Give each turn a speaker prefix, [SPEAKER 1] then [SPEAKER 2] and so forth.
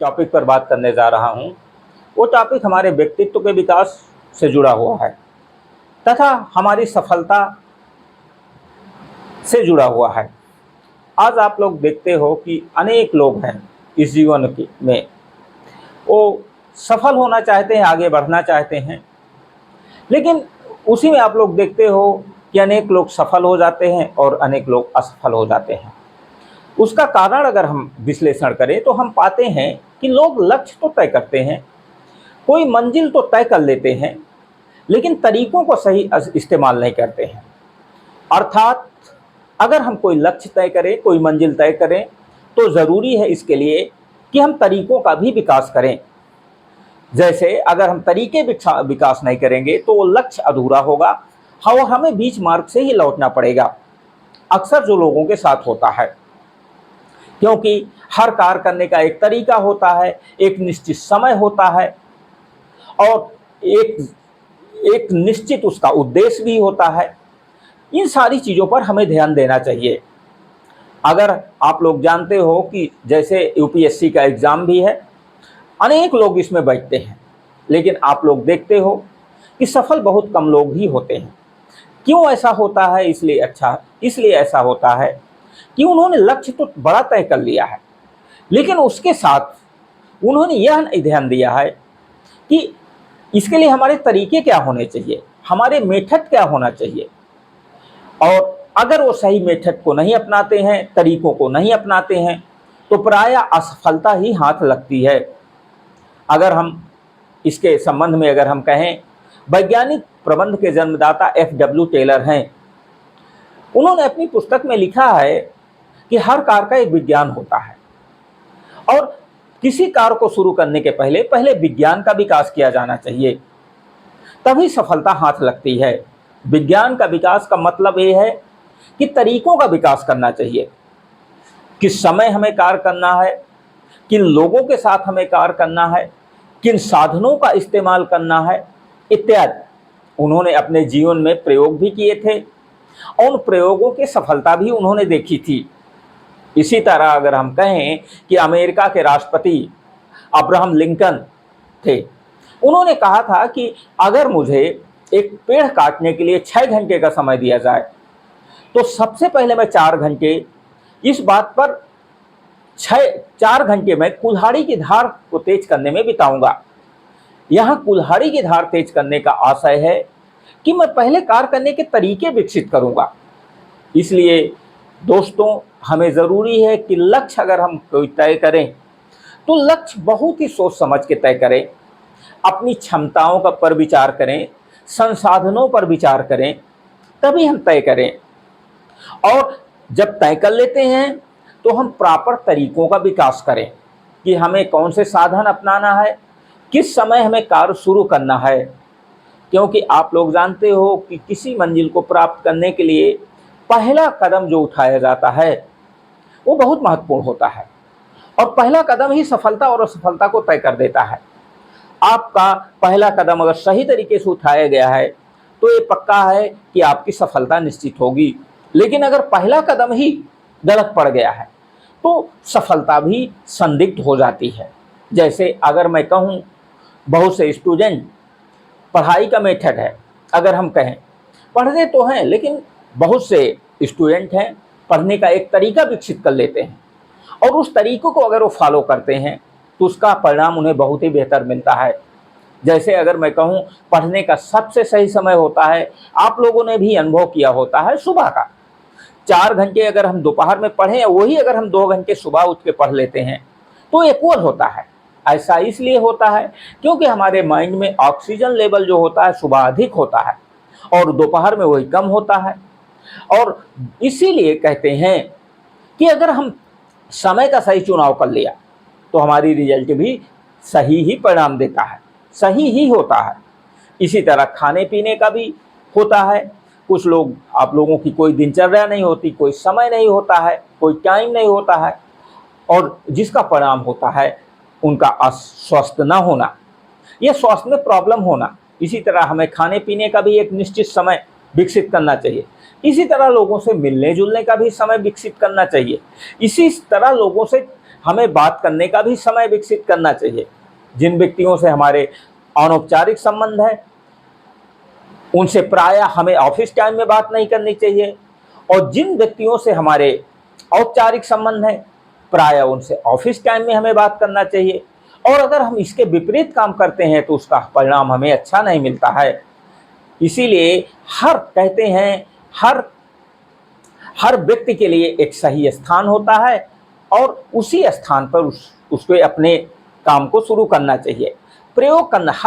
[SPEAKER 1] Topic पर बात करने जा रहा हूं, वो टॉपिक हमारे व्यक्तित्व के विकास से जुड़ा हुआ है तथा हमारी सफलता से जुड़ा हुआ है। आज आप लोग देखते हो कि अनेक लोग हैं इस जीवन में, वो सफल होना चाहते हैं, आगे बढ़ना चाहते हैं, लेकिन उसी में आप लोग देखते हो कि अनेक लोग सफल हो जाते हैं और अनेक लोग असफल हो जाते हैं। उसका कारण अगर हम विश्लेषण करें तो हम पाते हैं कि लोग लक्ष्य तो तय करते हैं, कोई मंजिल तो तय कर लेते हैं, लेकिन तरीकों को सही इस्तेमाल नहीं करते हैं। अर्थात अगर हम कोई लक्ष्य तय करें, कोई मंजिल तय करें, तो ज़रूरी है इसके लिए कि हम तरीकों का भी विकास करें। जैसे अगर हम तरीके विकास नहीं करेंगे तो वो लक्ष्य अधूरा होगा और हमें बीच मार्ग से ही लौटना पड़ेगा। अक्सर जो लोगों के साथ होता है, क्योंकि हर कार्य करने का एक तरीका होता है, एक निश्चित समय होता है और एक निश्चित उसका उद्देश्य भी होता है। इन सारी चीज़ों पर हमें ध्यान देना चाहिए। अगर आप लोग जानते हो कि जैसे यूपीएससी का एग्ज़ाम भी है, अनेक लोग इसमें बैठते हैं, लेकिन आप लोग देखते हो कि सफल बहुत कम लोग ही होते हैं। क्यों ऐसा होता है? इसलिए ऐसा होता है कि उन्होंने लक्ष्य तो बड़ा तय कर लिया है, लेकिन उसके साथ उन्होंने यह नहीं ध्यान दिया है कि इसके लिए हमारे तरीके क्या होने चाहिए, हमारे मेथड क्या होना चाहिए। और अगर वो सही मेथड को नहीं अपनाते हैं, तरीकों को नहीं अपनाते हैं, तो प्रायः असफलता ही हाथ लगती है। अगर हम इसके संबंध में अगर हम कहें, वैज्ञानिक प्रबंध के जन्मदाता एफ.डब्ल्यू. टेलर हैं। उन्होंने अपनी पुस्तक में लिखा है कि हर कार्य का एक विज्ञान होता है और किसी कार्य को शुरू करने के पहले विज्ञान का विकास किया जाना चाहिए, तभी सफलता हाथ लगती है। विज्ञान का विकास का मतलब ये है कि तरीकों का विकास करना चाहिए। किस समय हमें कार्य करना है, किन लोगों के साथ हमें कार्य करना है, किन साधनों का इस्तेमाल करना है, इत्यादि। उन्होंने अपने जीवन में प्रयोग भी किए थे और उन प्रयोगों की सफलता भी उन्होंने देखी थी। इसी तरह अगर हम कहें कि अमेरिका के राष्ट्रपति अब्राहम लिंकन थे, उन्होंने कहा था कि अगर मुझे एक पेड़ काटने के लिए 6 घंटे का समय दिया जाए तो सबसे पहले मैं 4 घंटे इस बात पर 4 घंटे में कुल्हाड़ी की धार को तेज करने में बिताऊंगा। यहाँ कुल्हाड़ी की धार तेज करने का आशय है कि मैं पहले कार्य करने के तरीके विकसित करूंगा। इसलिए दोस्तों, हमें ज़रूरी है कि लक्ष्य अगर हम कोई तय करें तो लक्ष्य बहुत ही सोच समझ के तय करें, अपनी क्षमताओं का पर विचार करें, संसाधनों पर विचार करें, तभी हम तय करें। और जब तय कर लेते हैं तो हम प्रॉपर तरीकों का विकास करें कि हमें कौन से साधन अपनाना है, किस समय हमें कार्य शुरू करना है। क्योंकि आप लोग जानते हो कि किसी मंजिल को प्राप्त करने के लिए पहला कदम जो उठाया जाता है वो बहुत महत्वपूर्ण होता है और पहला कदम ही सफलता और असफलता को तय कर देता है। आपका पहला कदम अगर सही तरीके से उठाया गया है तो ये पक्का है कि आपकी सफलता निश्चित होगी, लेकिन अगर पहला कदम ही गलत पड़ गया है तो सफलता भी संदिग्ध हो जाती है। जैसे अगर मैं कहूँ, बहुत से स्टूडेंट पढ़ाई का मेथड है, अगर हम कहें पढ़ते तो हैं, लेकिन बहुत से स्टूडेंट हैं पढ़ने का एक तरीका विकसित कर लेते हैं और उस तरीकों को अगर वो फॉलो करते हैं तो उसका परिणाम उन्हें बहुत ही बेहतर मिलता है। जैसे अगर मैं कहूँ, पढ़ने का सबसे सही समय होता है, आप लोगों ने भी अनुभव किया होता है, सुबह का। 4 घंटे अगर हम दोपहर में पढ़ें, वही अगर हम 2 घंटे सुबह उठ के पढ़ लेते हैं तो इक्वल होता है। ऐसा इसलिए होता है क्योंकि हमारे माइंड में ऑक्सीजन लेवल जो होता है सुबह अधिक होता है और दोपहर में वही कम होता है। और इसीलिए कहते हैं कि अगर हम समय का सही चुनाव कर लिया तो हमारी रिजल्ट भी सही ही परिणाम देता है, सही ही होता है। इसी तरह खाने पीने का भी होता है। कुछ लोग, आप लोगों की कोई दिनचर्या नहीं होती, कोई समय नहीं होता है, कोई टाइम नहीं होता है और जिसका परिणाम होता है उनका अस्वस्थ न होना, यह स्वास्थ्य में प्रॉब्लम होना। इसी तरह हमें खाने पीने का भी एक निश्चित समय विकसित करना चाहिए। इसी तरह लोगों से मिलने जुलने का भी समय विकसित करना चाहिए। इसी तरह लोगों से हमें बात करने का भी समय विकसित करना चाहिए। जिन व्यक्तियों से हमारे अनौपचारिक संबंध है, उनसे प्रायः हमें ऑफिस टाइम में बात नहीं करनी चाहिए, और जिन व्यक्तियों से हमारे औपचारिक संबंध है, प्रायः उनसे ऑफिस टाइम में हमें बात करना चाहिए। और अगर हम इसके विपरीत काम करते हैं तो उसका परिणाम हमें अच्छा नहीं मिलता है। इसीलिए कहते हैं हर व्यक्ति के लिए एक सही स्थान होता है, और उसी स्थान पर उसको अपने काम को शुरू करना चाहिए, प्रयोग करना। हर